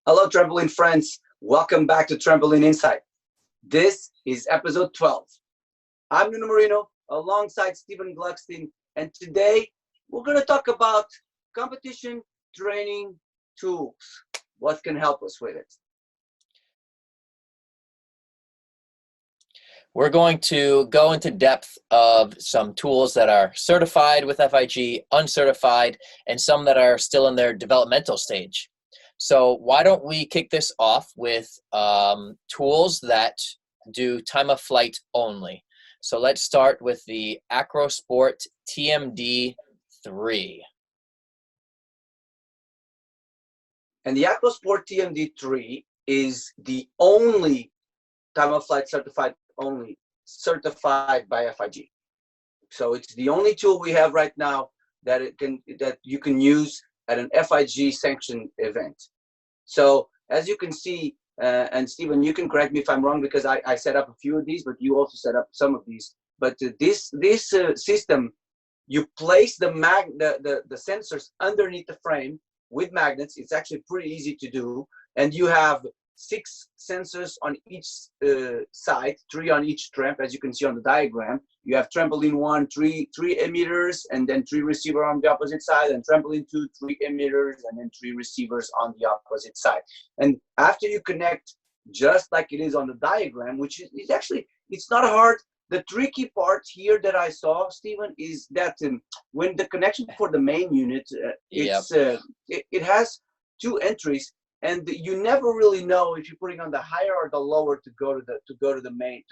Hello, trampoline friends. Welcome back to Trampoline Insight. This is episode 12. I'm Nuno alongside Stephen Gluckstein, and today we're going to talk about competition training tools. What can help us with it? We're going to go into depth of some tools that are certified with FIG, uncertified, and some that are still in their developmental stage. So why don't we kick this off with tools that do time of flight only. So let's start with the Acrosport TMD-3. And the Acrosport TMD-3 is the only time of flight certified by FIG. So it's the only tool we have right now that you can use at an FIG sanctioned event. So as you can see, and Stephen, you can correct me if I'm wrong because I set up a few of these, but you also set up some of these. But this system, you place the sensors underneath the frame with magnets. It's actually pretty easy to do, and you have 6 sensors on each side, 3 on each tramp, as you can see on the diagram. You have trampoline 1, 3 emitters, and then 3 receivers on the opposite side, and trampoline 2, 3 emitters, and then 3 receivers on the opposite side. And after you connect, just like it is on the diagram, which is actually, it's not hard. The tricky part here that I saw, Stephen, is that when the connection for the main unit, it has 2 entries. And you never really know if you're putting on the higher or the lower to go to the main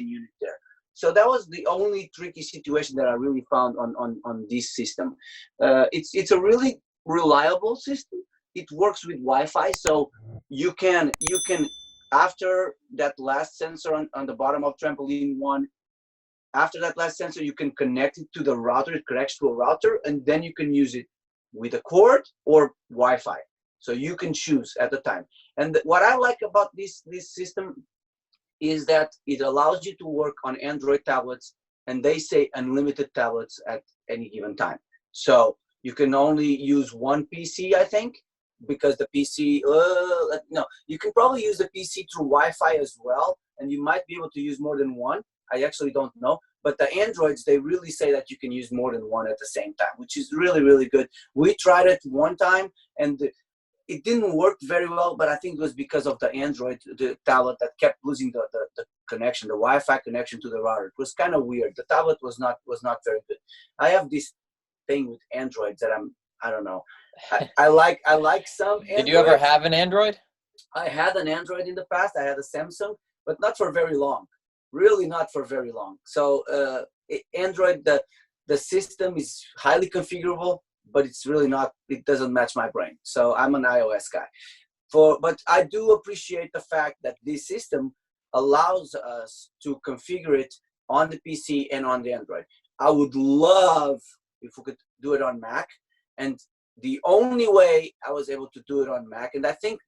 unit there. So that was the only tricky situation that I really found on this system. It's a really reliable system. It works with Wi-Fi, so you can after that last sensor on the bottom of trampoline 1, after that last sensor, you can connect it to the router. It connects to a router, and then you can use it with a cord or Wi-Fi. So you can choose at the time. And what I like about this system is that it allows you to work on Android tablets, and they say unlimited tablets at any given time. So you can only use one PC, I think, because the PC, no, you can probably use the PC through Wi-Fi as well, and you might be able to use more than one. I actually don't know. But the Androids, they really say that you can use more than one at the same time, which is really, really good. We tried it one time, and it didn't work very well, but I think it was because of the Android, the tablet that kept losing the connection, the Wi-Fi connection to the router. It was kind of weird. The tablet was not very good. I have this thing with Androids that I don't know. I like some Androids. Did you ever have an Android? I had an Android in the past. I had a Samsung, but not for very long. Really not for very long. So Android, the system is highly configurable, but it's really not, it doesn't match my brain. So I'm an iOS guy. But I do appreciate the fact that this system allows us to configure it on the PC and on the Android. I would love if we could do it on Mac. And the only way I was able to do it on Mac, and I think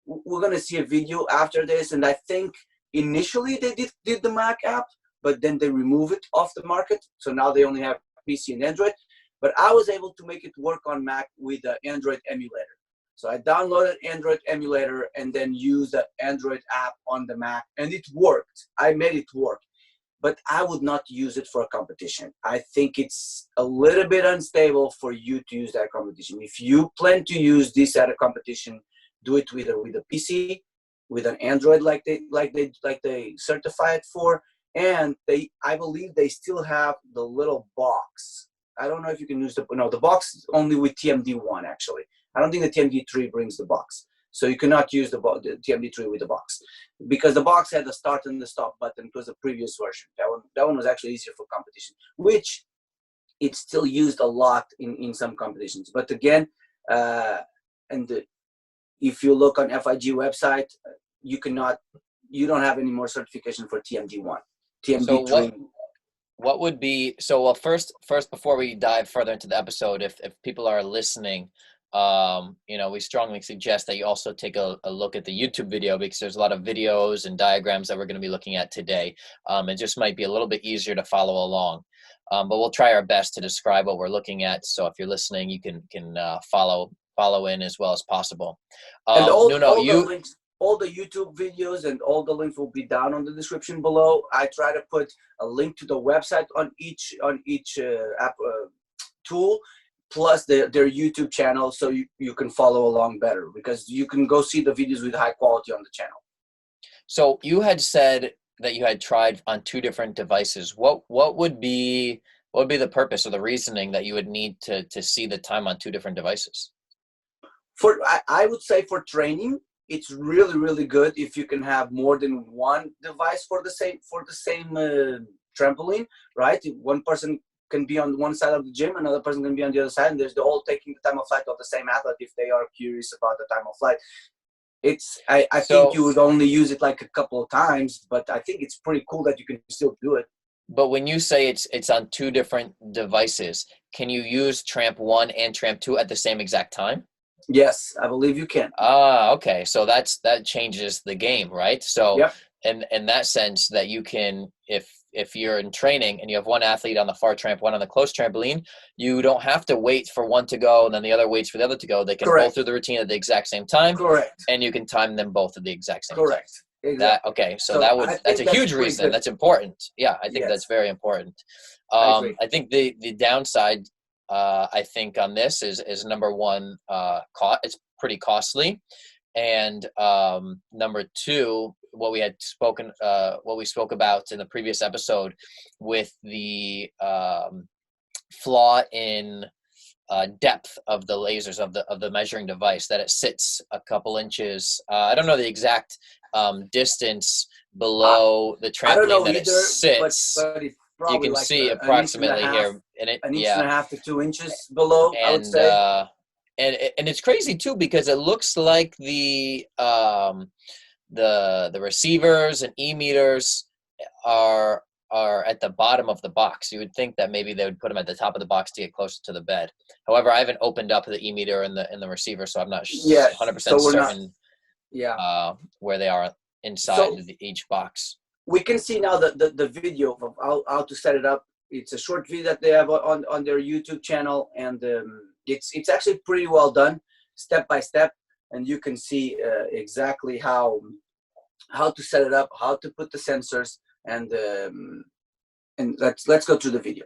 we're going to see a video after this, and I think initially they did the Mac app, but then they remove it off the market. So now they only have PC and Android. But I was able to make it work on Mac with the Android emulator. So I downloaded Android emulator and then used the Android app on the Mac, and it worked. I made it work. But I would not use it for a competition. I think it's a little bit unstable for you to use that competition. If you plan to use this at a competition, do it either with a PC, with an Android like they certify it for, and I believe they still have the little box. I don't know if you can use the box only with TMD1 actually. I don't think the TMD3 brings the box. So you cannot use the TMD3 with the box because the box had the start and the stop button. It was the previous version. That one was actually easier for competition, which it's still used a lot in some competitions. But again, if you look on FIG website, you don't have any more certification for TMD1. TMD3. So what would be, first before we dive further into the episode, if people are listening, we strongly suggest that you also take a look at the YouTube video because there's a lot of videos and diagrams that we're going to be looking at today. It just might be a little bit easier to follow along. But we'll try our best to describe what we're looking at. So if you're listening, you can follow follow in as well as possible. And Nuno, all the links, all the YouTube videos and all the links will be down on the description below. I try to put a link to the website on each app tool, plus their YouTube channel, so you can follow along better, because you can go see the videos with high quality on the channel. So you had said that you had tried on 2 different devices. What would be the purpose or the reasoning that you would need to see the time on 2 different devices? I would say for training, it's really, really good if you can have more than one device for the same trampoline, right? One person can be on one side of the gym, another person can be on the other side, and there's the all taking the time of flight of the same athlete if they are curious about the time of flight. I think you would only use it like a couple of times, but I think it's pretty cool that you can still do it. But when you say it's on 2 different devices, can you use Tramp 1 and Tramp 2 at the same exact time? Yes, I believe you can. Okay. So that changes the game, right? So yep. in that sense, that you can, if you're in training and you have one athlete on the far tramp, one on the close trampoline, you don't have to wait for one to go and then the other waits for the other to go. They can both do the routine at the exact same time. Correct. And you can time them both at the exact same Correct. time. Exactly. Okay. So that's a huge reason. Good. That's important. Yeah, I think that's very important. I think the downside, I think on this is number one, it's pretty costly. And number 2, what we spoke about in the previous episode with the flaw in depth of the lasers of the measuring device, that it sits a couple inches. I don't know the exact distance below the trampoline that it sits. But you can like see approximately here, and an inch and a half to 2 inches below. And, I would say. And it's crazy too, because it looks like the receivers and e-meters are at the bottom of the box. You would think that maybe they would put them at the top of the box to get closer to the bed. However, I haven't opened up the e-meter and the receiver, so I'm not 100% certain where they are inside each box. We can see now the video of how to set it up. It's a short video that they have on their YouTube channel, and it's actually pretty well done, step by step, and you can see exactly how to set it up, how to put the sensors, and let's go through the video.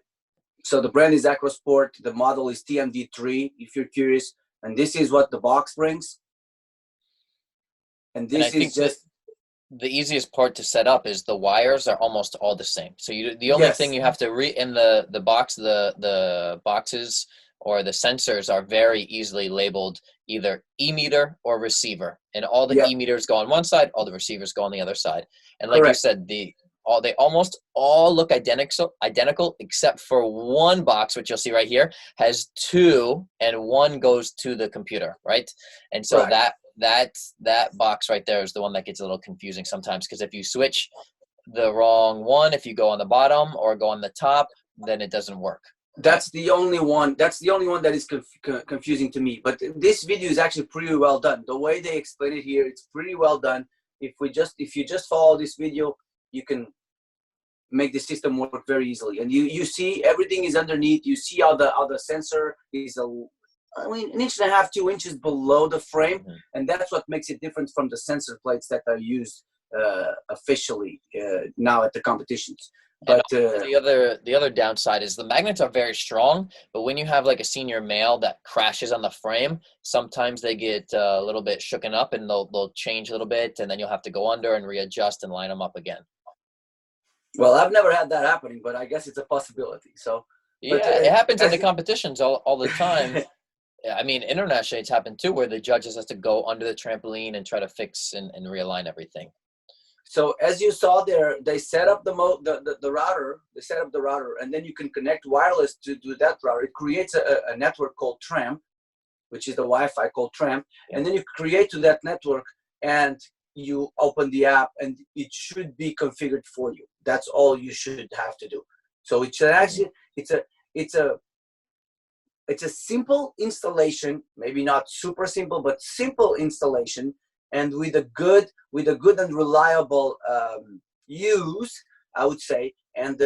So the brand is Acrosport, the model is TMD3 if you're curious, and this is what the box brings. And this is just the easiest part to set up is the wires are almost all the same. So the only thing you have to in the box, the boxes or the sensors are very easily labeled either e-meter or receiver, and all the e-meters go on one side, all the receivers go on the other side. And like you said, they almost all look identical except for one box, which you'll see right here, has 2, and 1 goes to the computer, right? And so that box right there is the one that gets a little confusing sometimes, because if you switch the wrong one, if you go on the bottom or go on the top, then it doesn't work. That's the only one. That's the only one that is confusing to me. But this video is actually pretty well done. The way they explain it here, it's pretty well done. If you just follow this video, you can make the system work very easily. And you see everything is underneath. You see how the sensor is an inch and a half, 2 inches below the frame, and that's what makes it different from the sensor plates that are used officially now at the competitions. But the other downside is the magnets are very strong, but when you have like a senior male that crashes on the frame, sometimes they get a little bit shooken up, and they'll change a little bit, and then you'll have to go under and readjust and line them up again. Well, I've never had that happening, but I guess it's a possibility. So it happens in the competitions all the time. I mean, internationally, it's happened too, where the judges have to go under the trampoline and try to fix and realign everything. So as you saw there, they set up the router. They set up the router, and then you can connect wireless to that router. It creates a network called Tramp, which is the Wi-Fi called Tramp, and then you create to that network, and you open the app, and it should be configured for you. That's all you should have to do. So it's actually it's a simple installation, maybe not super simple, but simple installation. And with a good and reliable use, I would say. And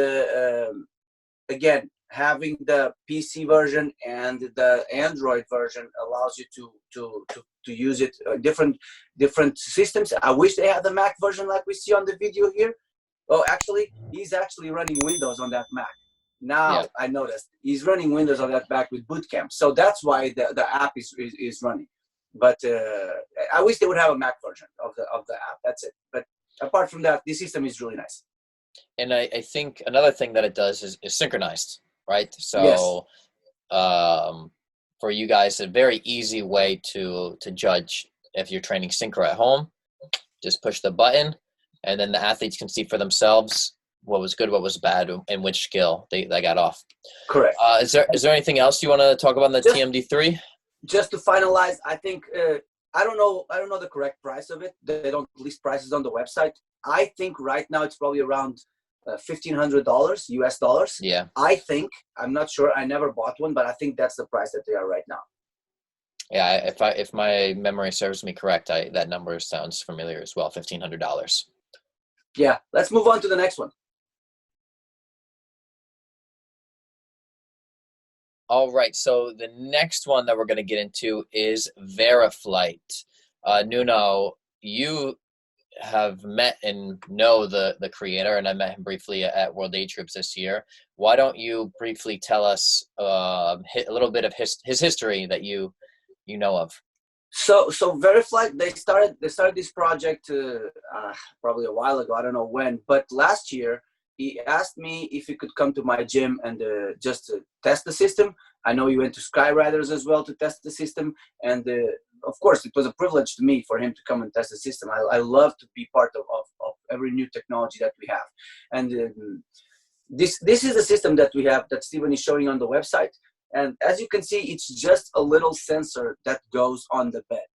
again, having the PC version and the Android version allows you to use it different systems. I wish they had the Mac version like we see on the video here. Oh, actually, he's actually running Windows on that Mac. Now I noticed he's running Windows on that Mac with Boot Camp, so that's why the app is running. But I wish they would have a Mac version of the app. That's it. But apart from that, this system is really nice. And I think another thing that it does is synchronized, right? So Yes. For you guys, a very easy way to judge if you're training synchro at home. Just push the button, and then the athletes can see for themselves what was good, what was bad, and which skill they got off. Correct. Is there anything else you want to talk about in the TMD3? Just to finalize, I think I don't know the correct price of it. They don't list prices on the website. I think right now it's probably around $1,500 US dollars. Yeah. I think, I'm not sure. I never bought one, but I think that's the price that they are right now. Yeah, if my memory serves me correct, that number sounds familiar as well. $1,500. Yeah. Let's move on to the next one. All right, so the next one that we're going to get into is Veriflite. Nuno, you have met and know the creator, and I met him briefly at World Day Troops this year. Why don't you briefly tell us a little bit of his history that you know of? So Veriflite, they started this project probably a while ago. I don't know when, but last year he asked me if he could come to my gym and just to test the system. I know he went to Skyriders as well to test the system, and of course it was a privilege to me for him to come and test the system. I love to be part of every new technology that we have, and this is the system that we have that Steven is showing on the website. And as you can see, it's just a little sensor that goes on the bed.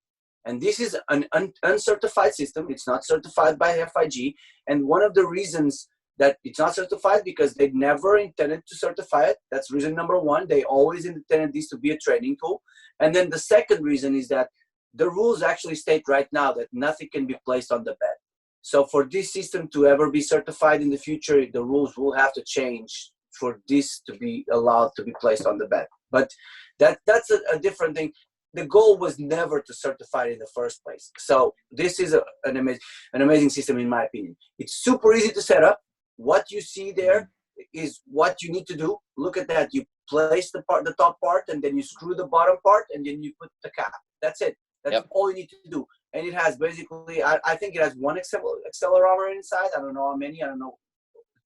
And this is an uncertified system. It's not certified by FIG. And one of the reasons that it's not certified, because they never intended to certify it. That's reason number one. They always intended this to be a training tool. And then the second reason is that the rules actually state right now that nothing can be placed on the bed. So for this system to ever be certified in the future, the rules will have to change for this to be allowed to be placed on the bed. But that's a different thing. The goal was never to certify it in the first place. So this is an amazing system, in my opinion. It's super easy to set up. What you see there is what you need to do. Look at that. You place the top part, and then you screw the bottom part, and then you put the cap. That's it. That's all you need to do. And it has basically, I think it has one accelerometer inside. I don't know how many. I don't know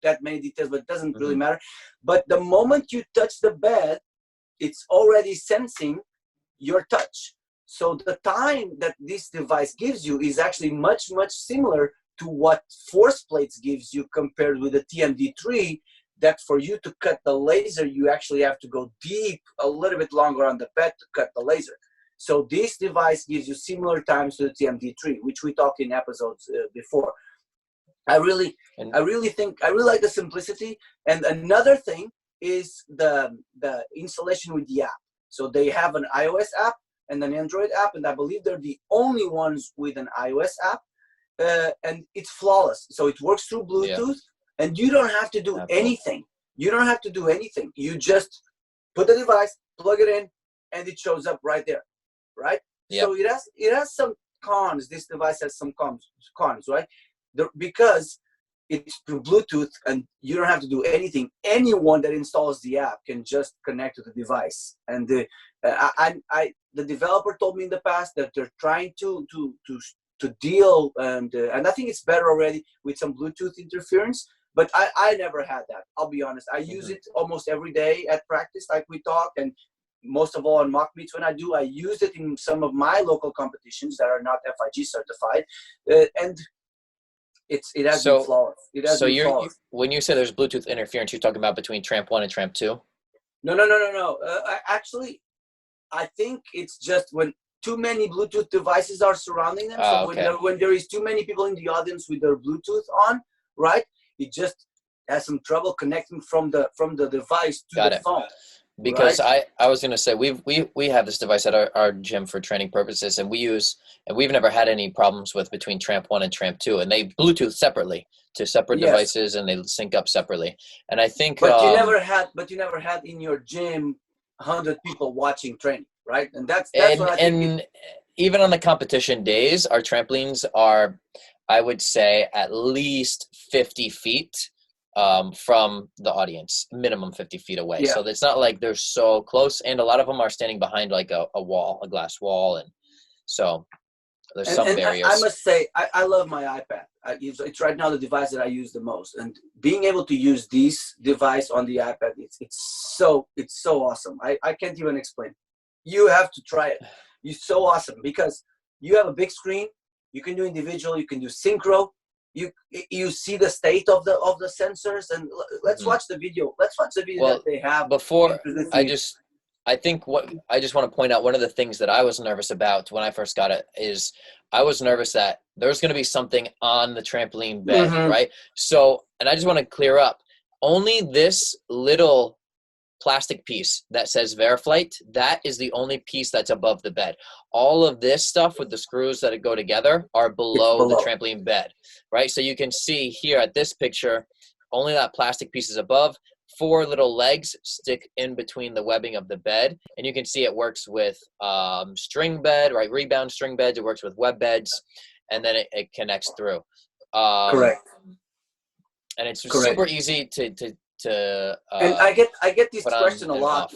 that many details, but it doesn't really matter. But the moment you touch the bed, it's already sensing your touch. So the time that this device gives you is actually much, much similar to what force plates gives you compared with the TMD3, that for you to cut the laser, you actually have to go deep a little bit longer on the bed to cut the laser. So this device gives you similar times to the TMD3, which we talked in episodes before. I really like the simplicity. And another thing is the installation with the app. So they have an iOS app and an Android app, and I believe they're the only ones with an iOS app. And it's flawless. So it works through Bluetooth, and you don't have to do anything. You don't have to do anything. You just put the device, plug it in, and it shows up right there, right? So it has some cons. This device has some cons, right? Because it's through Bluetooth and you don't have to do anything. Anyone that installs the app can just connect to the device. And the developer told me in the past that they're trying to deal, and I think it's better already with some Bluetooth interference. But I never had that. I'll be honest. I use it almost every day at practice, like we talk, and most of all on mock meets when I do. I use it in some of my local competitions that are not FIG certified, and it has been flawless. When you say there's Bluetooth interference, you're talking about between Tramp 1 and Tramp 2? No. Actually, I think it's just when too many Bluetooth devices are surrounding them. When there is too many people in the audience with their Bluetooth on, right? It just has some trouble connecting from the device to the phone. because right? I was going to say we have this device at our gym for training purposes, and we've never had any problems with between Tramp 1 and Tramp 2, and they Bluetooth separately to separate Yes, devices, and they sync up separately. And I think but you never had in your gym 100 people watching training, right? And that's what I think. and even on the competition days, our trampolines are, I would say, at least 50 feet from the audience, minimum 50 feet away. Yeah. So it's not like they're so close. And a lot of them are standing behind like a wall, a glass wall. And so there's some barriers. I must say, I love my iPad. It's right now the device that I use the most. And being able to use this device on the iPad, it's so awesome. I can't even explain. You have to try it. It's so awesome because you have a big screen. You can do individual. You can do synchro. You see the state of the sensors. And let's watch the video. Let's watch the video that they have. Before I just want to point out one of the things that I was nervous about when I first got it is I was nervous that there's going to be something on the trampoline bed, right? So, and I just want to clear up, only this little plastic piece that says Veriflite, that is the only piece that's above the bed. All of this stuff with the screws that go together are below the trampoline bed, right? So you can see here at this picture, only that plastic piece is above. 4 little legs stick in between the webbing of the bed, and you can see it works with string bed, right? Rebound string beds. It works with web beds, and then it connects through. Correct. And it's super easy to and I get this question a lot.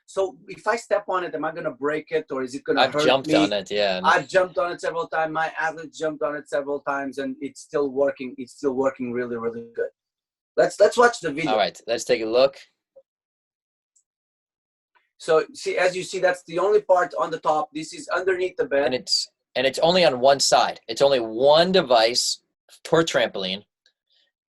So if I step on it, am I gonna break it, or is it gonna hurt me? I've jumped on it, yeah. I've jumped on it several times. My athletes jumped on it several times, and it's still working. It's still working really, really good. Let's watch the video. All right, let's take a look. So see, as you see, that's the only part on the top. This is underneath the bed, and it's only on one side. It's only one device per trampoline.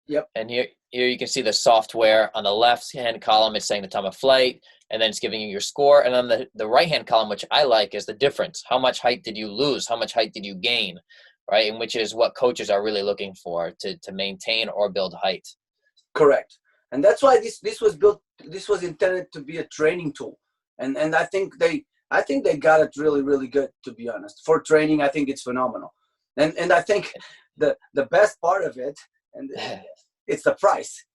Yep. And here you can see the software on the left-hand column. It's saying the time of flight, and then it's giving you your score. And on the right-hand column, which I like, is the difference. How much height did you lose? How much height did you gain? Right, and which is what coaches are really looking for to maintain or build height. Correct. And that's why this was built. This was intended to be a training tool, and I think they got it really, really good, to be honest. For training, I think it's phenomenal, and I think the best part of it, and it's the price,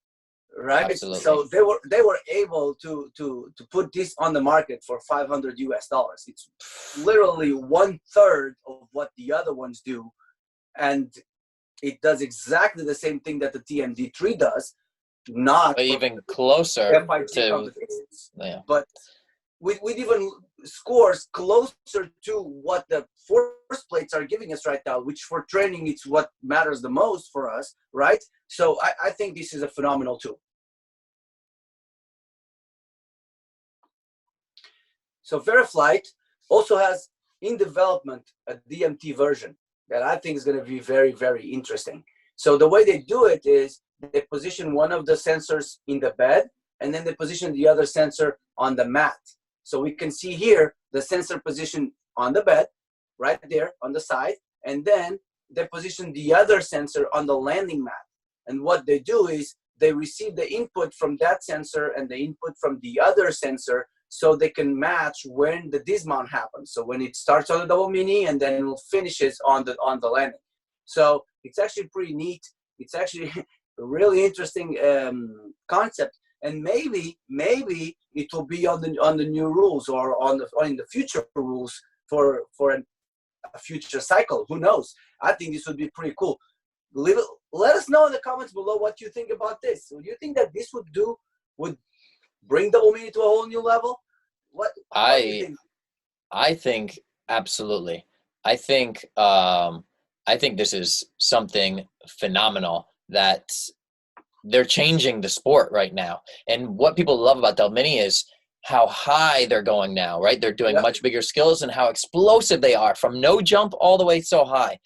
right? Absolutely. So they were able to put this on the market for $500 US. It's literally 1/3 of what the other ones do, and it does exactly the same thing that the TMD3 does. Not but even closer to, but with even scores closer to what the force plates are giving us right now, which for training, it's what matters the most for us, right? So I think this is a phenomenal tool. So Veriflite also has in development a DMT version that I think is going to be very, very interesting. So the way they do it is they position one of the sensors in the bed, and then they position the other sensor on the mat. So we can see here the sensor position on the bed, right there on the side, and then they position the other sensor on the landing mat. And what they do is they receive the input from that sensor and the input from the other sensor, so they can match when the dismount happens. So when it starts on the double mini and then it finishes on the landing. So it's actually pretty neat. It's actually a really interesting concept, and maybe it will be on the new rules or in the future rules for a future cycle. Who knows? I think this would be pretty cool. Let us know in the comments below what you think about this. Do you think that this would bring double mini to a whole new level? What do you think? I think absolutely. I think this is something phenomenal that they're changing the sport right now. And what people love about Double Mini is how high they're going now, right? They're doing much bigger skills and how explosive they are from no jump all the way so high.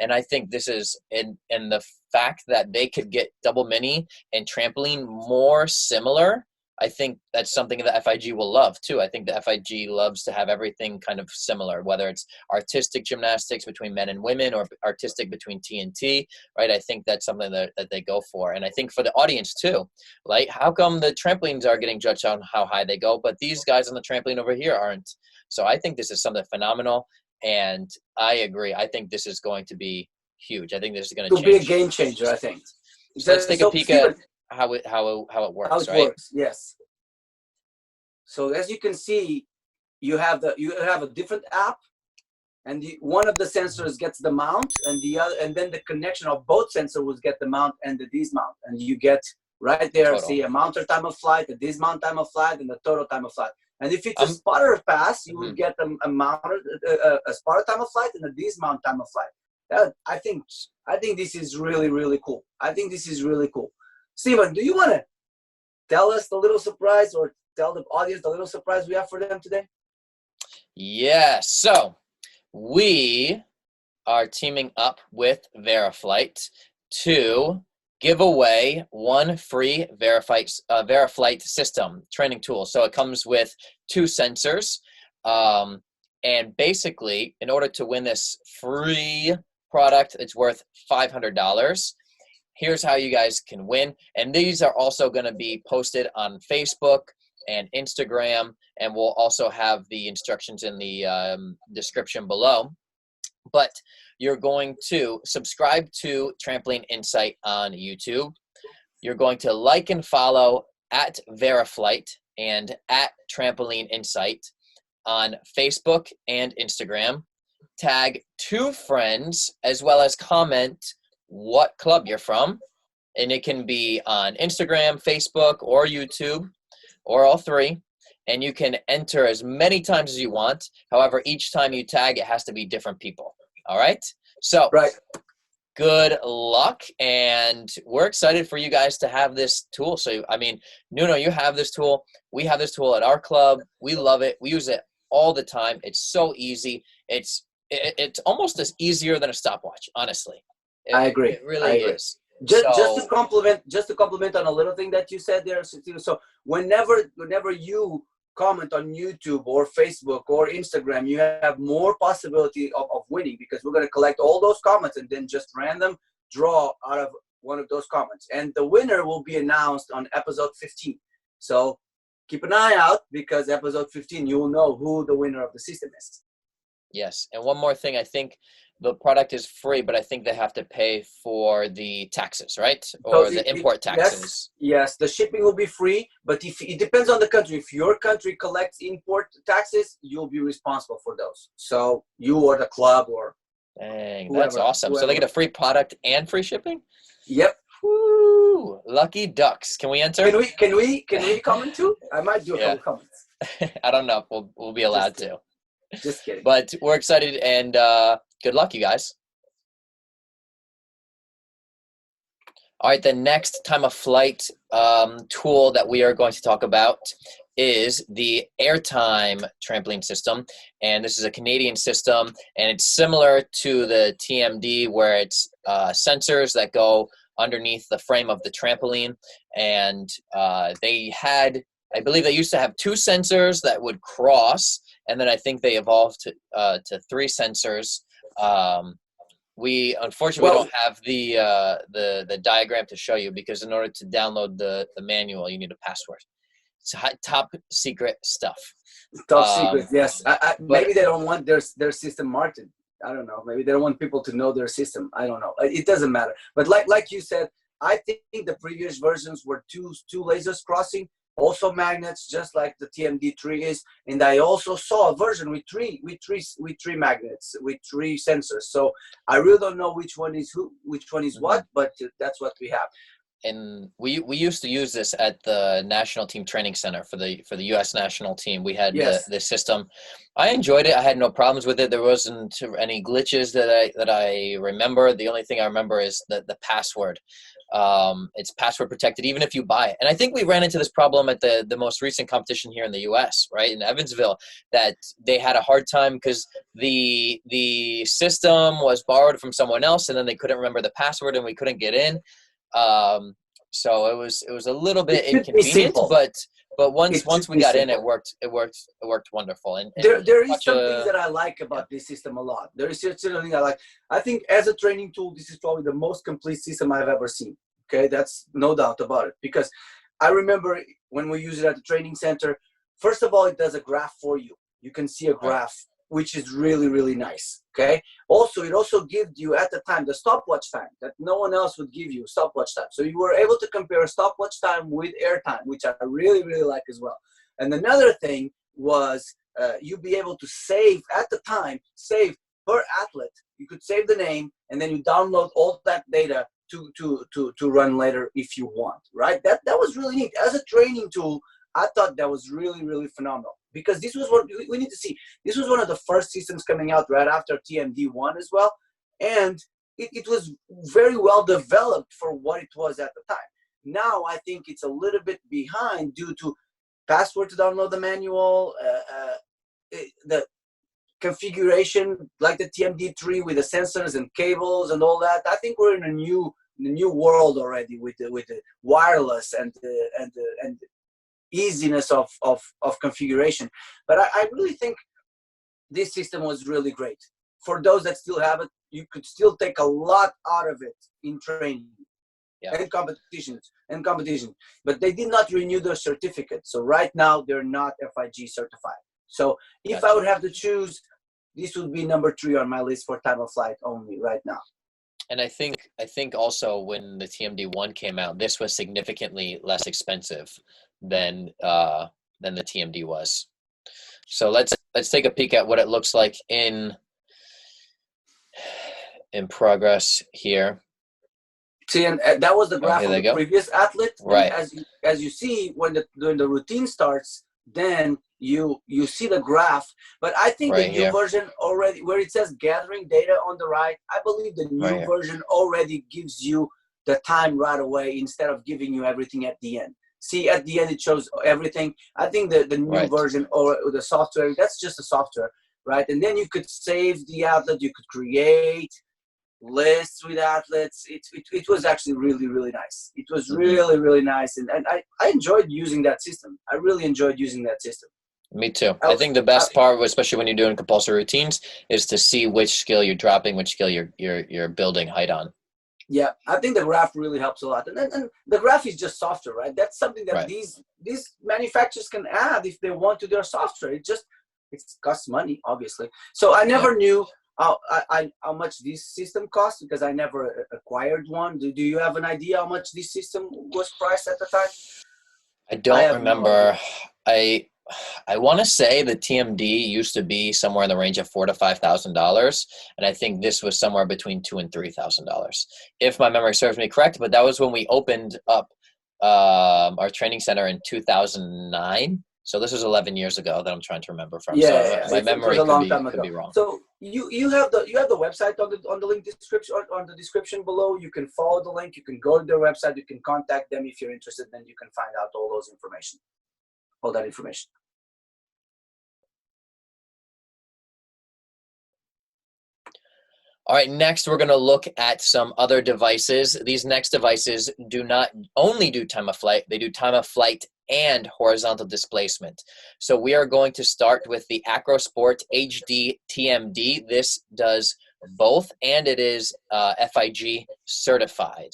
And I think this is in the fact that they could get Double Mini and trampoline more similar I think that's something that FIG will love too. I think the FIG loves to have everything kind of similar, whether it's artistic gymnastics between men and women or artistic between TNT, right? I think that's something that they go for. And I think for the audience too, like how come the trampolines are getting judged on how high they go, but these guys on the trampoline over here aren't? So I think this is something phenomenal. And I agree. I think this is going to be huge. I think this is going to be a game changer, I think. So let's take a peek at how it works, right? Yes. So as you can see, you have a different app, and one of the sensors gets the mount, and the other, and then the connection of both sensors will get the mount and the dismount, and you get right there, see a mounter time of flight, a dismount time of flight, and the total time of flight. And if it's a spotter pass, you will get a spotter time of flight and a dismount time of flight. I think this is really, really cool. I think this is really cool. Steven, do you want to tell us the little surprise, or tell the audience the little surprise we have for them today? Yeah, so we are teaming up with Veriflite to give away one free Veriflite system training tool. So it comes with 2 sensors. And basically, in order to win this free product, it's worth $500. Here's how you guys can win. And these are also going to be posted on Facebook and Instagram. And we'll also have the instructions in the description below. But you're going to subscribe to Trampoline Insight on YouTube. You're going to like and follow at Veriflite and at Trampoline Insight on Facebook and Instagram. Tag 2 friends, as well as comment what club you're from. And it can be on Instagram, Facebook, or YouTube, or all 3. And you can enter as many times as you want. However, each time you tag, it has to be different people. All right? So, good luck. And we're excited for you guys to have this tool. So, I mean, Nuno, you have this tool. We have this tool at our club. We love it. We use it all the time. It's so easy. It's almost as easier than a stopwatch, honestly. I agree. It really is. Just to compliment on a little thing that you said there. So whenever you comment on YouTube or Facebook or Instagram, you have more possibility of winning, because we're going to collect all those comments and then just random draw out of one of those comments. And the winner will be announced on episode 15. So keep an eye out, because episode 15, you will know who the winner of the system is. Yes. And one more thing, I think the product is free, but I think they have to pay for the taxes, right? Or the import taxes. Yes, the shipping will be free, but it depends on the country. If your country collects import taxes, you'll be responsible for those. So you or the club or dang, that's awesome. So they get a free product and free shipping? Yep. Woo, lucky ducks. Can we enter? Can we comment too? I might do a couple comments. I don't know if we'll be allowed to. Just kidding. But we're excited, and good luck, you guys. All right, the next time of flight tool that we are going to talk about is the AirTime trampoline system. And this is a Canadian system, and it's similar to the TMD, where it's sensors that go underneath the frame of the trampoline. And I believe they used to have 2 sensors that would cross, and then I think they evolved to 3 sensors. We unfortunately don't have the diagram to show you, because in order to download the manual, you need a password. It's top secret stuff. Top secret, yes. Maybe they don't want their system marketed. I don't know. Maybe they don't want people to know their system. I don't know. It doesn't matter. But like you said, I think the previous versions were two lasers crossing, also magnets, just like the TMD3 is. And I also saw a version with three magnets, with 3 sensors. So I really don't know which one is what, but that's what we have. And we used to use this at the National Team Training Center for the U.S. national team. We had this system. I enjoyed it. I had no problems with it. There wasn't any glitches that I remember. The only thing I remember is the password. It's password protected even if you buy it. And I think we ran into this problem at the most recent competition here in the U.S., right, in Evansville, that they had a hard time because the system was borrowed from someone else, and then they couldn't remember the password, and we couldn't get in. So it was a little bit inconvenient, But once It's we really got in, simple. it worked wonderful. And There is such some a, things that I like about this system a lot. There is certain things I like. I think as a training tool, this is probably the most complete system I've ever seen. Okay, that's no doubt about it. Because I remember when we use it at the training center, first of all, it does a graph for you. You can see a graph, which is really, really nice. Okay. Also, it also gives you at the time the stopwatch time that no one else would give you, stopwatch time. So you were able to compare stopwatch time with AirTime, which I really, really like as well. And another thing was you'd be able to save at the time, save per athlete. You could save the name and then you download all that data to run later if you want, right? That was really neat. As a training tool, I thought that was really, really phenomenal because this was what we need to see. This was one of the first systems coming out right after TMD1 as well. And it was very well developed for what it was at the time. Now I think it's a little bit behind due to password to download the manual, the configuration like the TMD3 with the sensors and cables and all that. I think we're in a new world already with the wireless and easiness of configuration. But I really think this system was really great. For those that still have it, you could still take a lot out of it in training. Yeah. And competition, but they did not renew their certificate. So right now they're not FIG certified. So if I would have to choose, this would be number 3 on my list for time of flight only right now. And I think also when the TMD1 came out, this was significantly less expensive than the TMD was. So let's take a peek at what it looks like in progress here. See, and that was the graph of the previous athlete. Right. And as you see, when the routine starts, then you see the graph. But I think the new version already, where it says gathering data on the right, I believe the new version already gives you the time right away instead of giving you everything at the end. See, at the end it shows everything. I think the new version or the software, that's just a software, right? And then you could save the athlete, you could create lists with athletes. It was actually really, really nice. It was really, really nice. And I enjoyed using that system. I really enjoyed using that system. Me too. I think the best part, especially when you're doing compulsory routines, is to see which skill you're dropping, which skill you're building height on. Yeah, I think the graph really helps a lot. And the graph is just software, right? That's something that these manufacturers can add if they want to their software. It costs money, obviously. So I never knew how much this system costs because I never acquired one. Do you have an idea how much this system was priced at the time? I don't remember. I want to say the TMD used to be somewhere in the range of $4,000 to $5,000, and I think this was somewhere between $2,000 and $3,000, if my memory serves me correct. But that was when we opened up our training center in 2009. So this was 11 years ago that I'm trying to remember from. Yeah, so my memory could be wrong. So you have the website on the link description on the description below. You can follow the link. You can go to their website. You can contact them if you're interested. Then you can find out all that information. All right, next we're going to look at some other devices. These next devices do not only do time of flight, they do time of flight and horizontal displacement. So we are going to start with the Acrosport HDTMD. This does both, and it is FIG certified.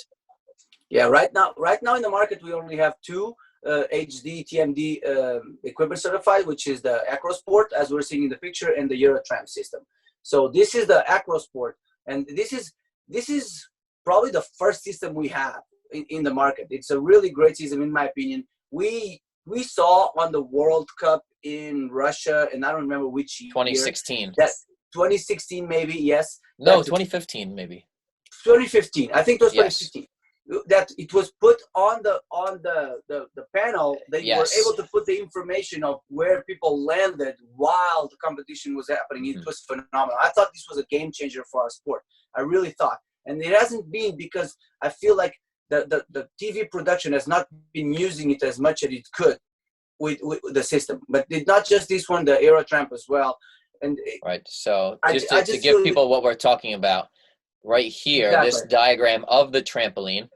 Yeah, right now in the market we only have 2 HDTMD equipment certified, which is the Acrosport, as we're seeing in the picture, and the Eurotramp system. So this is the Acrosport, and this is probably the first system we have in the market. It's a really great system, in my opinion. We saw on the World Cup in Russia, and I don't remember which year. 2016. 2016 maybe, yes. No, 2015 maybe. 2015. I think it was 2015. Yes. That it was put on the panel that you were able to put the information of where people landed while the competition was happening. It was phenomenal. I thought this was a game changer for our sport. I really thought. And it hasn't been because I feel like the TV production has not been using it as much as it could with the system. But it's not just this one, the Eurotramp as well. And so just to give people what we're talking about, right here, this diagram of the trampoline,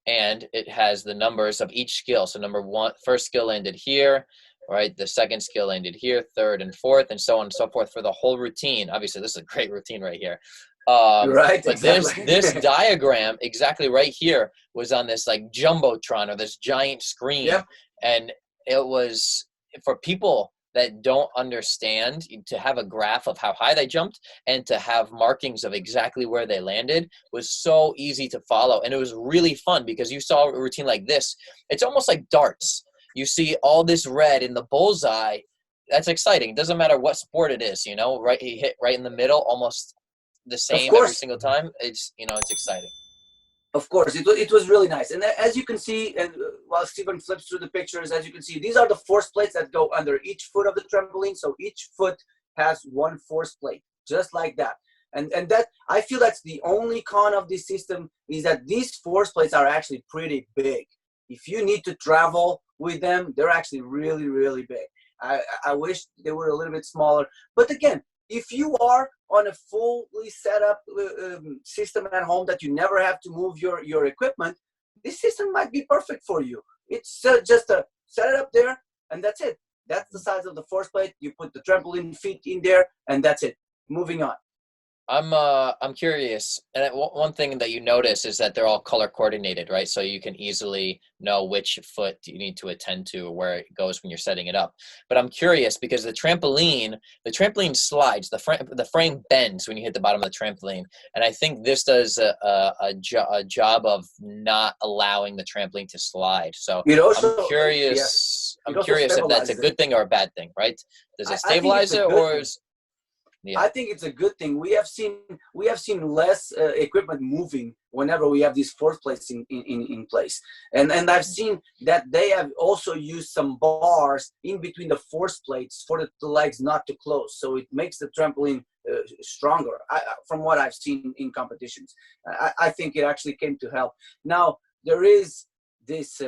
and it has the numbers of each skill. So number one, first skill ended here, right? The second skill ended here, third and fourth, and so on and so forth for the whole routine. Obviously, this is a great routine right here. Right, But exactly. this diagram exactly right here was on this like jumbotron or this giant screen. Yep. And it was for people that don't understand, to have a graph of how high they jumped and to have markings of exactly where they landed was so easy to follow. And it was really fun because you saw a routine like this. It's almost like darts. You see all this red in the bullseye. That's exciting. It doesn't matter what sport it is, you know, right? He hit right in the middle, almost the same every single time. It's, you know, it's exciting. Of course, it was really nice. And as you can see, and while Stephen flips through the pictures, as you can see, these are the force plates that go under each foot of the trampoline. So each foot has one force plate, just like that. And that, I feel that's the only con of this system, is that these force plates are actually pretty big. If you need to travel with them, they're actually really, really big. I wish they were a little bit smaller. But again, if you are on a fully set up system at home that you never have to move your equipment, this system might be perfect for you. It's just a set it up there, and that's it. That's the size of the force plate. You put the trampoline feet in there, and that's it. Moving on. I'm curious, and one thing that you notice is that they're all color coordinated, right? So you can easily know which foot you need to attend to, where it goes when you're setting it up. But I'm curious because the trampoline slides, the frame bends when you hit the bottom of the trampoline, and I think this does a job of not allowing the trampoline to slide. So I'm curious. Yeah. I'm curious if that's a good thing or a bad thing, right? Does it stabilize it, or is yeah. I think it's a good thing. We have seen less equipment moving whenever we have these force plates in place, and I've seen that they have also used some bars in between the force plates for the legs not to close, so it makes the trampoline stronger. From what I've seen in competitions, I think it actually came to help. Now there is this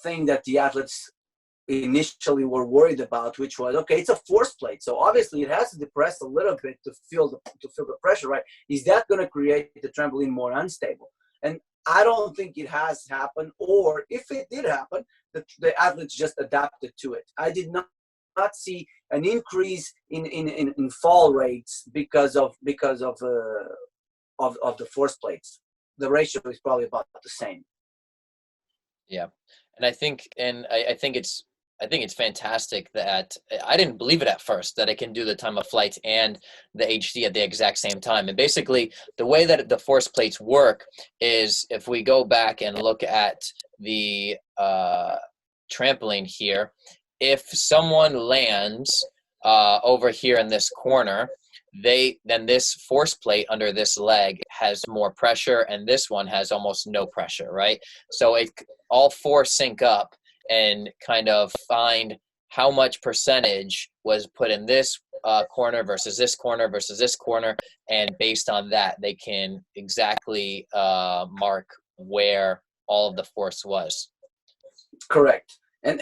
thing that the athletes initially were worried about, which was, okay, it's a force plate, so obviously it has to depress a little bit to feel the pressure, right? Is that going to create the trampoline more unstable? And I don't think it has happened, or if it did happen, the athletes just adapted to it. I did not see an increase in fall rates because of the force plates. The ratio is probably about the same. Yeah, and I think it's fantastic that I didn't believe it at first that it can do the time of flight and the HD at the exact same time. And basically the way that the force plates work is, if we go back and look at the trampoline here, if someone lands over here in this corner, then this force plate under this leg has more pressure, and this one has almost no pressure, right? So all four sync up and kind of find how much percentage was put in this corner versus this corner versus this corner, and based on that, they can exactly mark where all of the force was. Correct. And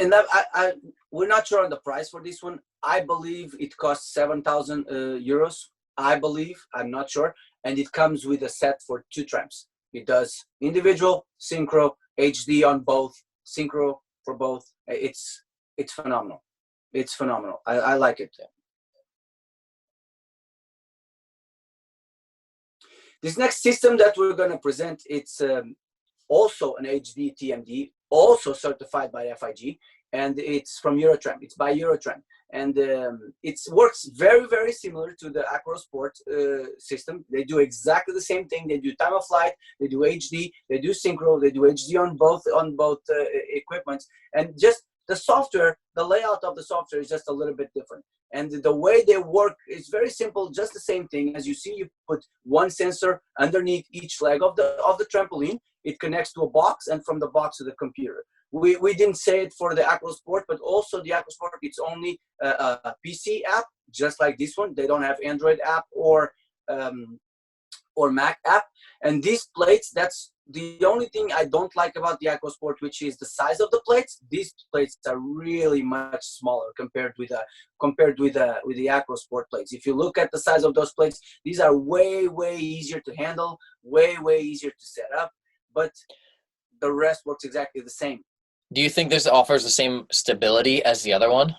we're not sure on the price for this one. I believe it costs 7,000 euros. I believe, I'm not sure. And it comes with a set for 2 tramps. It does individual, synchro, HD on both, synchro for both. It's phenomenal. It's phenomenal. I like it. This next system that we're going to present, it's also an HDTMD, also certified by FIG, and it's from Eurotramp. It's by Eurotramp, and it works very, very similar to the Acrosport system. They do exactly the same thing. They do time of flight, they do HD, they do synchro, they do HD on both equipments, and just the software, the layout of the software is just a little bit different. And the way they work is very simple, just the same thing. As you see, you put one sensor underneath each leg of the trampoline. It connects to a box, and from the box to the computer. We didn't say it for the Acrosport, but also the Acrosport, it's only a PC app, just like this one. They don't have Android app or Mac app. And these plates, that's the only thing I don't like about the Acrosport, which is the size of the plates. These plates are really much smaller compared with the Acrosport plates. If you look at the size of those plates, these are way, way easier to handle, way, way easier to set up. But the rest works exactly the same. Do you think this offers the same stability as the other one?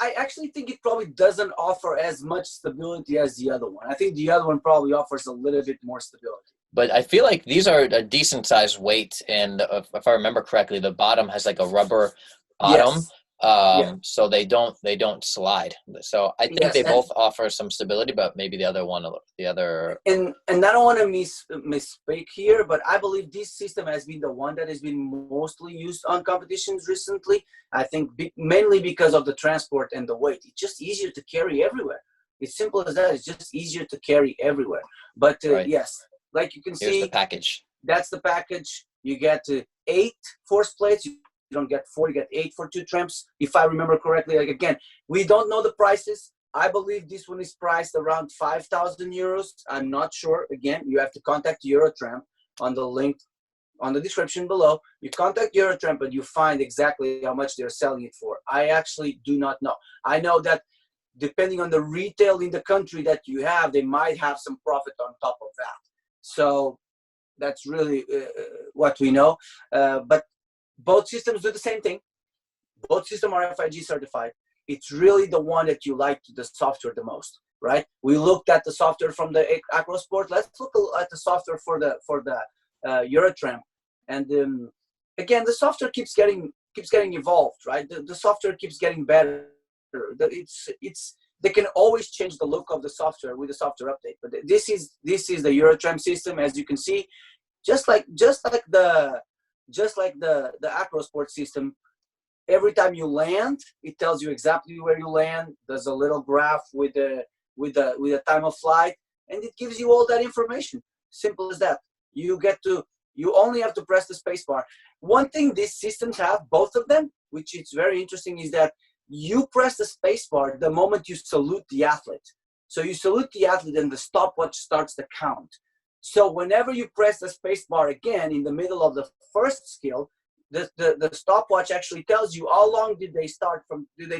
I actually think it probably doesn't offer as much stability as the other one. I think the other one probably offers a little bit more stability. But I feel like these are a decent sized weight, and if I remember correctly, the bottom has like a rubber bottom, Yes. Yeah. so they don't slide. So I think Yes, they both offer some stability, but maybe the other one, and I don't want to misspeak here, but I believe this system has been the one that has been mostly used on competitions recently. I think mainly because of the transport and the weight. It's just easier to carry everywhere. It's simple as that. It's just easier to carry everywhere. But Right. yes, like you can Here's see, the package. that's the package. You get 8 force plates. You don't get 4, you get 8 for 2 tramps. If I remember correctly, like again, we don't know the prices. I believe this one is priced around 5,000 euros. I'm not sure. Again, you have to contact Eurotramp on the link on the description below. You contact Eurotramp, but you find exactly how much they're selling it for. I actually do not know. I know that depending on the retail in the country that you have, they might have some profit on top of that. So that's really what we know. But both systems do the same thing. Both systems are FIG certified. It's really the one that you like the software the most, right? We looked at the software from the Acrosport. Let's look at the software for the Eurotramp. And again, the software keeps getting evolved, right? The software keeps getting better. They can always change the look of the software with the software update. But this is the Eurotramp system, as you can see, just like the Acrosport system. Every time you land, it tells you exactly where you land. There's a little graph with the time of flight, and it gives you all that information. Simple as that. You only have to press the space bar. One thing these systems have, both of them, which is very interesting, is that you press the space bar the moment you salute the athlete. So you salute the athlete and the stopwatch starts the count. So whenever you press the space bar again in the middle of the first skill, the stopwatch actually tells you how long did they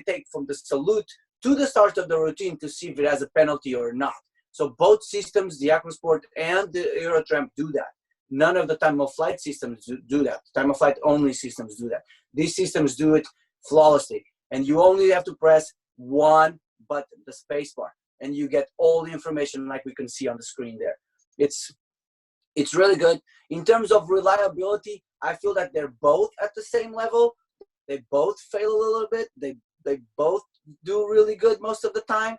take from the salute to the start of the routine to see if it has a penalty or not. So both systems, the Acrosport and the Eurotramp, do that. None of the time of flight systems do that. Time of flight only systems do that. These systems do it flawlessly. And you only have to press one button, the space bar, and you get all the information like we can see on the screen there. It's really good. In terms of reliability, I feel that they're both at the same level. They both fail a little bit. They both do really good most of the time.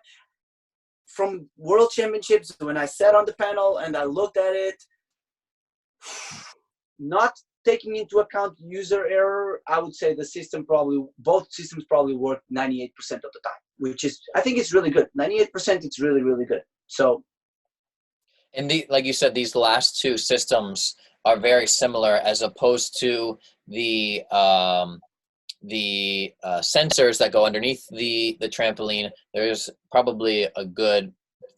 From World Championships, when I sat on the panel and I looked at it, not taking into account user error, I would say both systems probably work 98% of the time, which is, I think it's really good. 98%, it's really, really good. So. And like you said, these last two systems are very similar, as opposed to the sensors that go underneath the trampoline. There's probably a good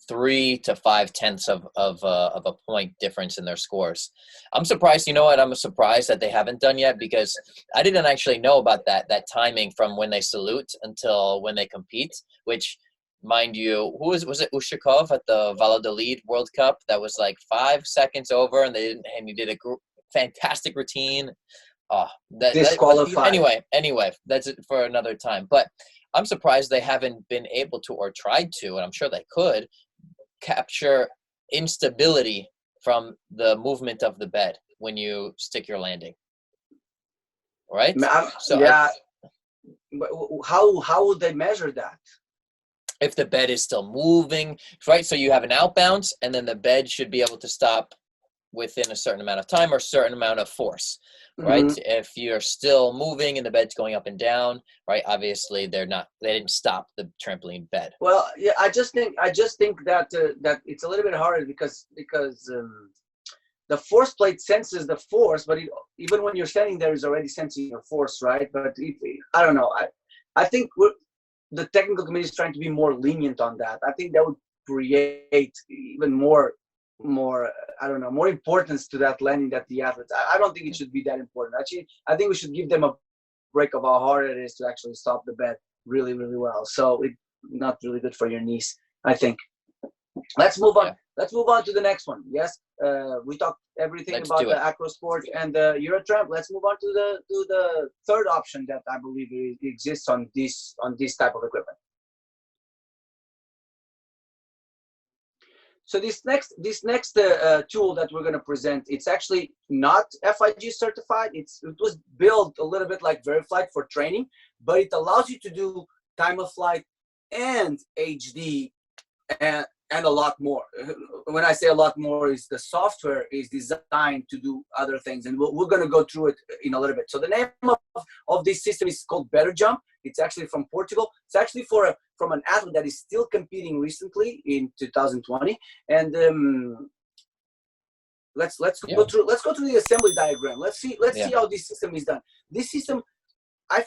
3 to 5 tenths of a point difference in their scores. I'm surprised. You know what? I'm surprised that they haven't done yet, because I didn't actually know about that timing from when they salute until when they compete, which, mind you, was it Ushakov at the Valladolid World Cup that was like 5 seconds over, and he did a fantastic routine. Disqualified. Anyway, that's it for another time. But I'm surprised they haven't been able to, or tried to, and I'm sure they could, capture instability from the movement of the bed when you stick your landing. Right? So yeah. How would they measure that? If the bed is still moving, right? So you have an out bounce, and then the bed should be able to stop within a certain amount of time or a certain amount of force, right? Mm-hmm. If you're still moving and the bed's going up and down, right? Obviously, they didn't stop the trampoline bed. Well, yeah, I just think that that it's a little bit harder because the force plate senses the force, but even when you're standing there, is already sensing your force, right? But I don't know. I think the technical committee is trying to be more lenient on that. I think that would create even more I don't know, more importance to that landing that the athletes. I don't think it should be that important. Actually, I think we should give them a break of how hard it is to actually stop the bed really, really well. So it's not really good for your knees, I think. let's move on. Yeah. Let's move on to the next one. Yes, we talked everything Let's about do the it. Acrosport and the Eurotramp. Let's move on to the third option that I believe exists on this type of equipment. So this next tool that we're going to present, it's actually not FIG certified. It was built a little bit like Veriflite for training, but it allows you to do time of flight and HD and a lot more. When I say a lot more, is the software is designed to do other things, and we're going to go through it in a little bit. So the name of this system is called Better Jump. It's actually from Portugal. It's actually from an athlete that is still competing recently in 2020. And let's go through the assembly diagram. Let's see how this system is done. This system, I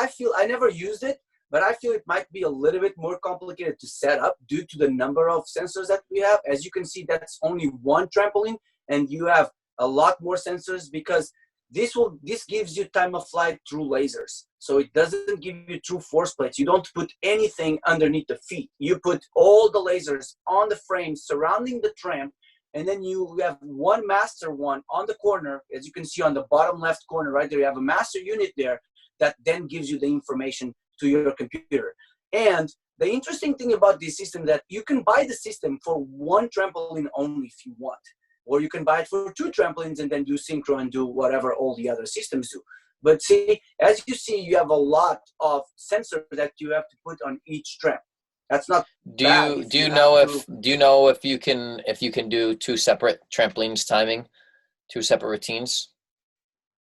feel, I never used it, but I feel it might be a little bit more complicated to set up due to the number of sensors that we have. As you can see, that's only one trampoline, and you have a lot more sensors because this gives you time of flight through lasers. So it doesn't give you true force plates. You don't put anything underneath the feet. You put all the lasers on the frame surrounding the tramp, and then you have one master one on the corner. As you can see on the bottom left corner right there, you have a master unit there that then gives you the information to your computer. And the interesting thing about this system is that you can buy the system for one trampoline only if you want, or you can buy it for two trampolines and then do synchro and do whatever all the other systems do. But see, as you see, you have a lot of sensors that you have to put on each tramp. That's not bad. Do you know if you can do two separate trampolines timing, two separate routines?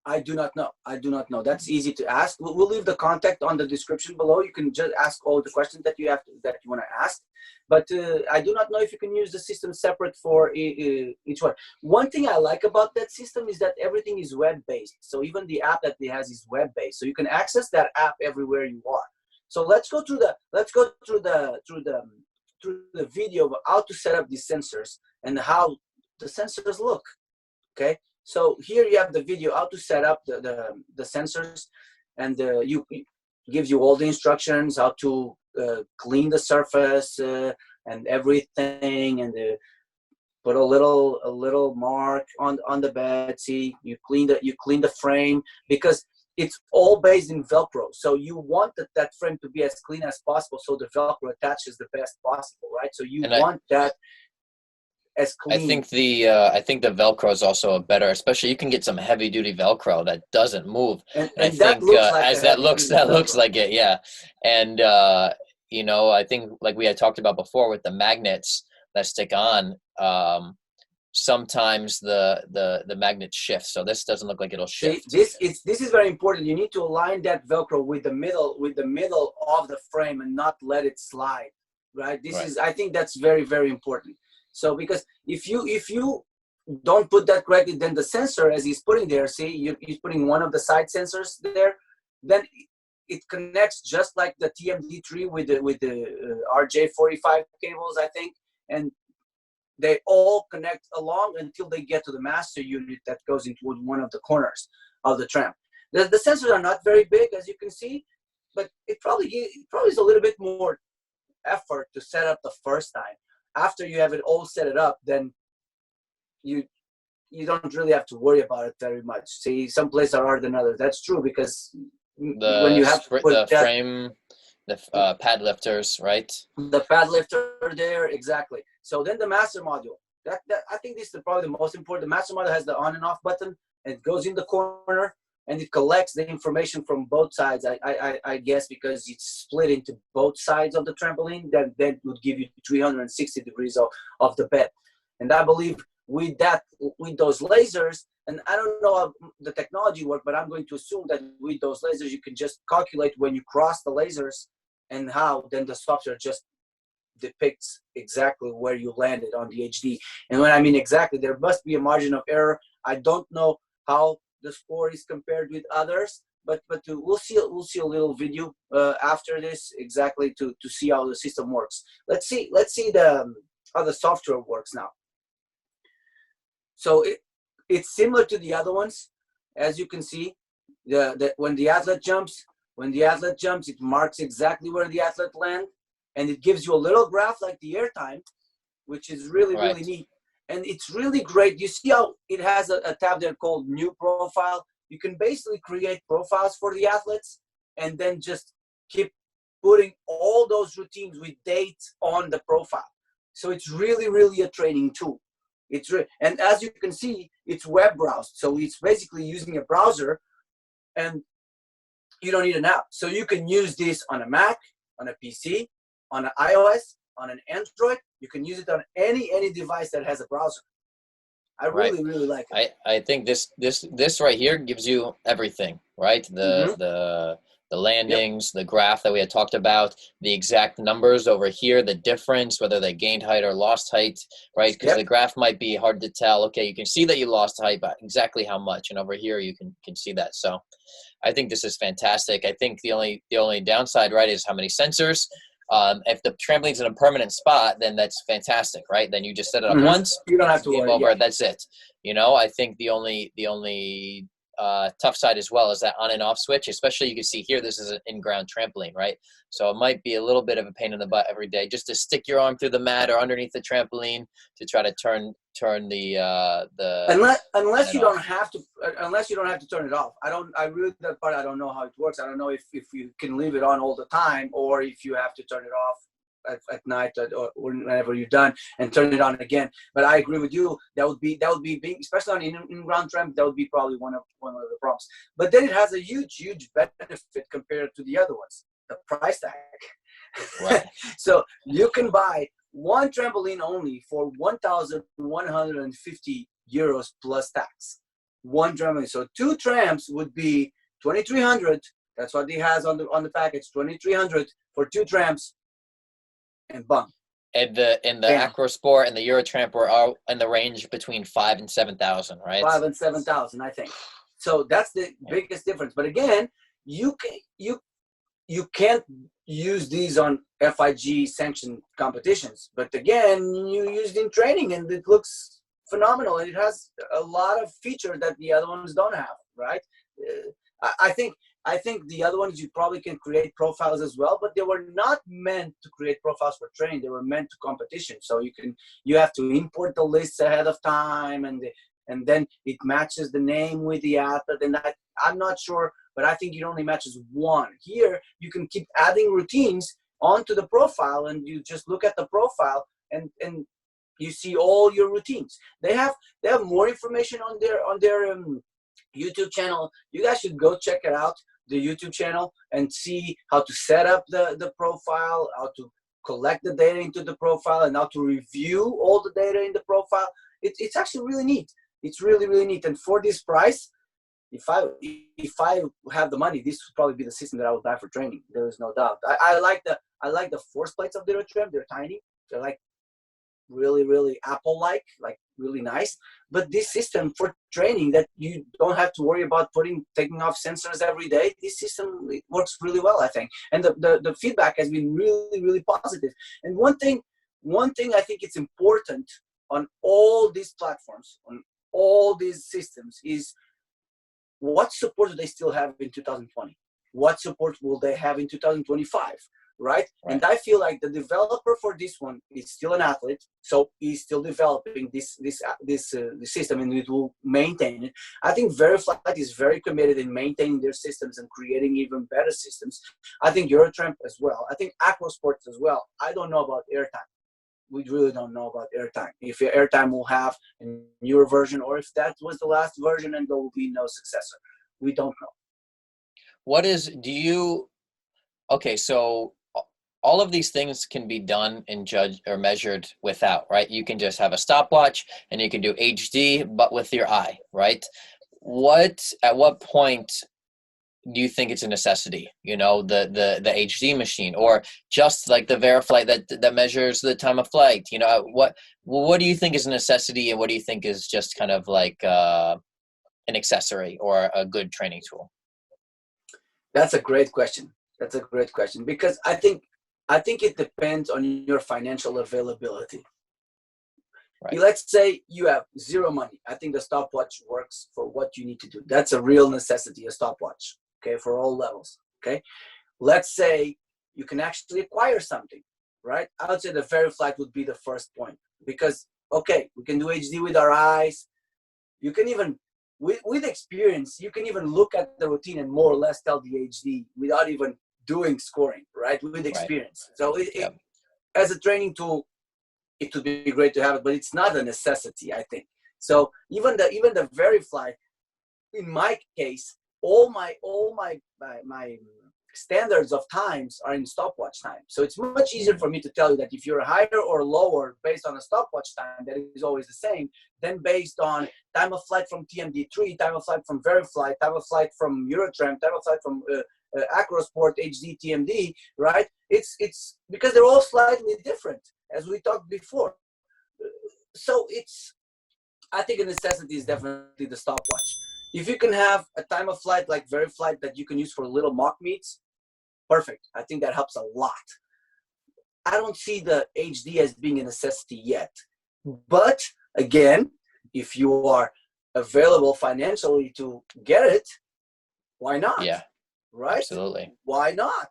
I do not know. I do not know. That's easy to ask. We'll leave the contact on the description below. You can just ask all the questions that you want to ask. But I do not know if you can use the system separate for each one. One thing I like about that system is that everything is web-based. So even the app that it has is web-based. So you can access that app everywhere you are. So let's go through the video of how to set up these sensors and how the sensors look. Okay. So here you have the video how to set up the sensors, and you gives you all the instructions how to clean the surface and everything, and put a little mark on the bed. See, you clean the frame because it's all based in Velcro. So you want that frame to be as clean as possible, so the Velcro attaches the best possible, right? So you want that as clean. I think the Velcro is also a better, especially you can get some heavy duty Velcro that doesn't move. And I that think looks like that looks like it, yeah. And you know, I think like we had talked about before with the magnets that stick on, sometimes the magnets shift. So this doesn't look like it'll shift. See, this is very important. You need to align that Velcro with the middle of the frame and not let it slide. Right. I think that's very, very important. So because if you don't put that correctly, then the sensor, as he's putting there, see, he's putting one of the side sensors there, then it connects just like the TMD3 with the RJ45 cables, I think, and they all connect along until they get to the master unit that goes into one of the corners of the tramp. The sensors are not very big, as you can see, but it probably is a little bit more effort to set up the first time. After you have it all set it up, then you don't really have to worry about it very much. See, some places are harder than others. That's true because when you have to put the frame, the pad lifters, right? The pad lifter there, exactly. So then the master module. That I think this is probably the most important. The master module has the on and off button, and it goes in the corner, and it collects the information from both sides. I guess because it's split into both sides of the trampoline, that would give you 360 degrees of the bed. And I believe with those lasers, and I don't know how the technology works, but I'm going to assume that with those lasers, you can just calculate when you cross the lasers and how then the software just depicts exactly where you landed on the HD. And when I mean exactly, there must be a margin of error. I don't know how the score is compared with others, but we'll see a little video after this exactly to see how the system works. Let's see how the software works now. So it's similar to the other ones. As you can see, when the athlete jumps, it marks exactly where the athlete lands, and it gives you a little graph like the AirTime, which is really, Right. really neat. And it's really great. You see how it has a tab there called New Profile? You can basically create profiles for the athletes and then just keep putting all those routines with dates on the profile. So it's really, really a training tool. And as you can see, it's web browsed. So it's basically using a browser, and you don't need an app. So you can use this on a Mac, on a PC, on an iOS, on an Android. You can use it on any device that has a browser. I really, really like it. I think this right here gives you everything, right? The landings, the graph that we had talked about, the exact numbers over here, the difference, whether they gained height or lost height, right? Because the graph might be hard to tell. Okay, you can see that you lost height, but exactly how much? And over here, you can see that. So I think this is fantastic. I think the only downside, right, is how many sensors. If the trampoline's in a permanent spot, then that's fantastic, right? Then you just set it up once. You don't have to worry. Over. That's it. You know, I think the only tough side as well is that on and off switch. Especially, you can see here, this is an in-ground trampoline, right? So it might be a little bit of a pain in the butt every day just to stick your arm through the mat or underneath the trampoline to try to turn the unless you don't have to turn it off. I really, that part I don't know how it works. I don't know if you can leave it on all the time or if you have to turn it off at night or whenever you're done and turn it on again. But I agree with you. That would be being, especially on in-ground tramp, that would be probably one of the problems. But then it has a huge benefit compared to the other ones. The price tag. Right. So you can buy one trampoline only for 1,150 euros plus tax. One trampoline. So two trams would be 2,300. That's what he has on the package. 2,300 for two trams. And bum. And the Acrosport and the Eurotramp were all in the range between 5,000 and 7,000, right? 5,000 and 7,000, I think. So that's the biggest difference. But again, you can't use these on FIG sanctioned competitions. But again, you use it in training, and it looks phenomenal. And it has a lot of features that the other ones don't have, right? I think the other ones you probably can create profiles as well, but they were not meant to create profiles for training. They were meant to competition. So you have to import the lists ahead of time, and then it matches the name with the athlete. And I'm not sure, but I think it only matches one. Here you can keep adding routines onto the profile, and you just look at the profile and you see all your routines. They have more information on their YouTube channel. You guys should go check it out, the YouTube channel, and see how to set up the profile, how to collect the data into the profile, and how to review all the data in the profile. It's actually really neat. It's really, really neat. And for this price, if I have the money, this would probably be the system that I would buy for training. There is no doubt. I like the force plates of the Eurotramp. They're tiny. They're like really, really Apple-like, like really nice. But this system for training that you don't have to worry about taking off sensors every day, this system works really well, I think. And the feedback has been really, really positive. And one thing I think it's important on all these platforms, on all these systems, is what support do they still have in 2020? What support will they have in 2025? Right? And I feel like the developer for this one is still an athlete, so he's still developing this system, and it will maintain it. I think Veriflite is very committed in maintaining their systems and creating even better systems. I think Eurotramp as well. I think Acrosport as well. I don't know about AirTime. We really don't know about AirTime. If AirTime will have a newer version, or if that was the last version and there will be no successor. We don't know. Okay, so all of these things can be done and judged or measured without, right? You can just have a stopwatch and you can do HD, but with your eye, right? At what point do you think it's a necessity? You know, the HD machine, or just like the Veriflite that measures the time of flight? You know, what do you think is a necessity, and what do you think is just kind of like an accessory or a good training tool? That's a great question. Because I think it depends on your financial availability. Right. Let's say you have zero money. I think the stopwatch works for what you need to do. That's a real necessity, a stopwatch, okay, for all levels, okay? Let's say you can actually acquire something. right? I would say the Veriflite would be the first point because, okay, we can do HD with our eyes. You can even, with experience, you can even look at the routine and more or less tell the HD without even doing scoring, right? With experience. So as a training tool, it would be great to have it, but it's not a necessity, I think. So even the Veriflite, in my case, all my standards of times are in stopwatch time. So it's much easier for me to tell you that if you're higher or lower based on a stopwatch time that is always the same, than based on time of flight from TMD3, time of flight from Veriflite, time of flight from Eurotramp, time of flight from Acrosport HDTMD, right? It's because they're all slightly different, as we talked before. So I think a necessity is definitely the stopwatch. If you can have a time of flight like Veriflite that you can use for little mock meets, perfect. I think that helps a lot. I don't see the HD as being a necessity yet. But again, if you are available financially to get it, why not? Yeah, right? Absolutely. Why not?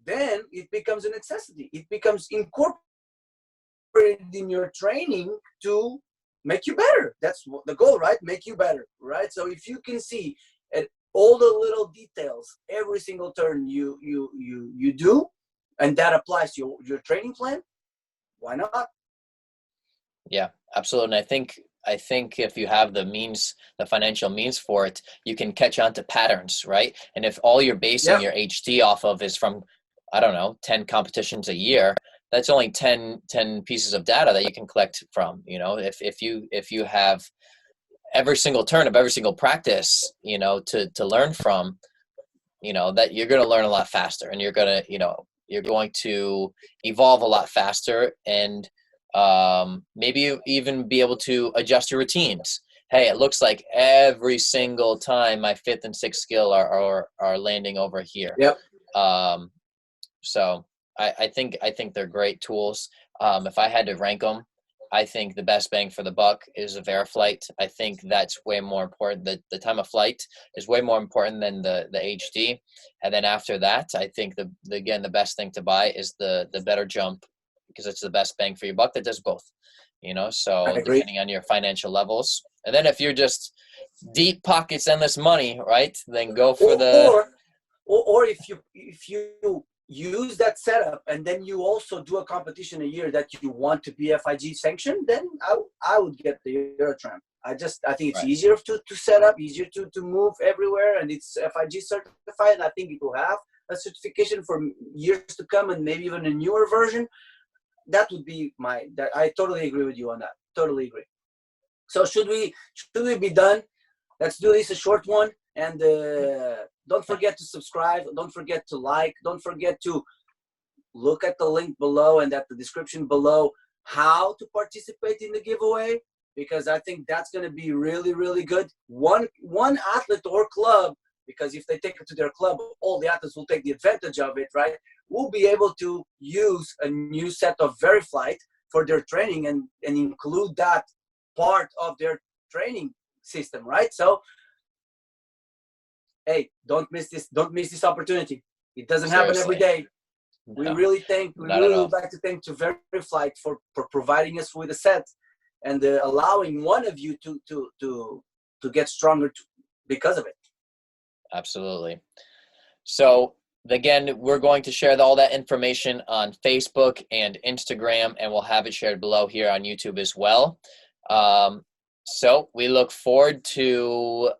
Then it becomes a necessity. It becomes incorporated in your training to make you better. That's the goal, right? Make you better, right? So if you can see at all the little details, every single turn you do, and that applies to your training plan, why not? Yeah, absolutely. And I think if you have the means, the financial means for it, you can catch on to patterns, right? And if all you're basing your HD off of is from, I don't know, 10 competitions a year, that's only 10 pieces of data that you can collect from. You know, if you have every single turn of every single practice, you know, to learn from, you know, that you're going to learn a lot faster, and you're going to evolve a lot faster, and maybe you even be able to adjust your routines. Hey, it looks like every single time my fifth and sixth skill are landing over here. Yep. So I think they're great tools. If I had to rank them, I think the best bang for the buck is a Veriflite. I think that's way more important. The time of flight is way more important than the HD. And then after that, I think the best thing to buy is the better jump, because it's the best bang for your buck that does both. You know, so depending on your financial levels. And then if you're just deep pockets, endless money, right? Then go for or if you use that setup and then you also do a competition a year that you want to be FIG sanctioned, then I would get the Eurotramp. I think it's easier to set up, easier to move everywhere, and it's FIG certified. I think it will have a certification for years to come, and maybe even a newer version. That would be I totally agree with you on that. Totally agree. So should we be done? Let's do this a short one. And don't forget to subscribe. Don't forget to like. Don't forget to look at the link below and at the description below how to participate in the giveaway, because I think that's going to be really, really good. One athlete or club, because if they take it to their club, all the athletes will take the advantage of it, right? Will be able to use a new set of Veriflite for their training and include that part of their training system, right? So, hey, don't miss this opportunity. It doesn't happen every day. No, we really would like to thank to Veriflite for providing us with a set and allowing one of you to get stronger because of it. Absolutely. So again, we're going to share all that information on Facebook and Instagram, and we'll have it shared below here on YouTube as well. So we look forward to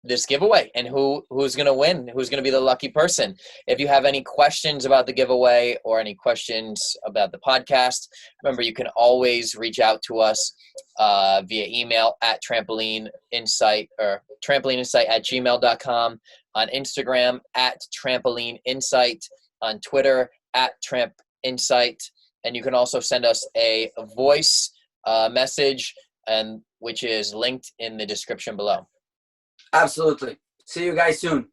this giveaway and who's going to win, who's going to be the lucky person. If you have any questions about the giveaway or any questions about the podcast, remember you can always reach out to us via email at Trampoline Insight or trampolineinsight@gmail.com, on Instagram at Trampoline Insight, on Twitter at Tramp Insight, and you can also send us a voice message, and which is linked in the description below. Absolutely. See you guys soon.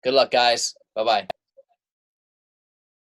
Good luck, guys. Bye-bye.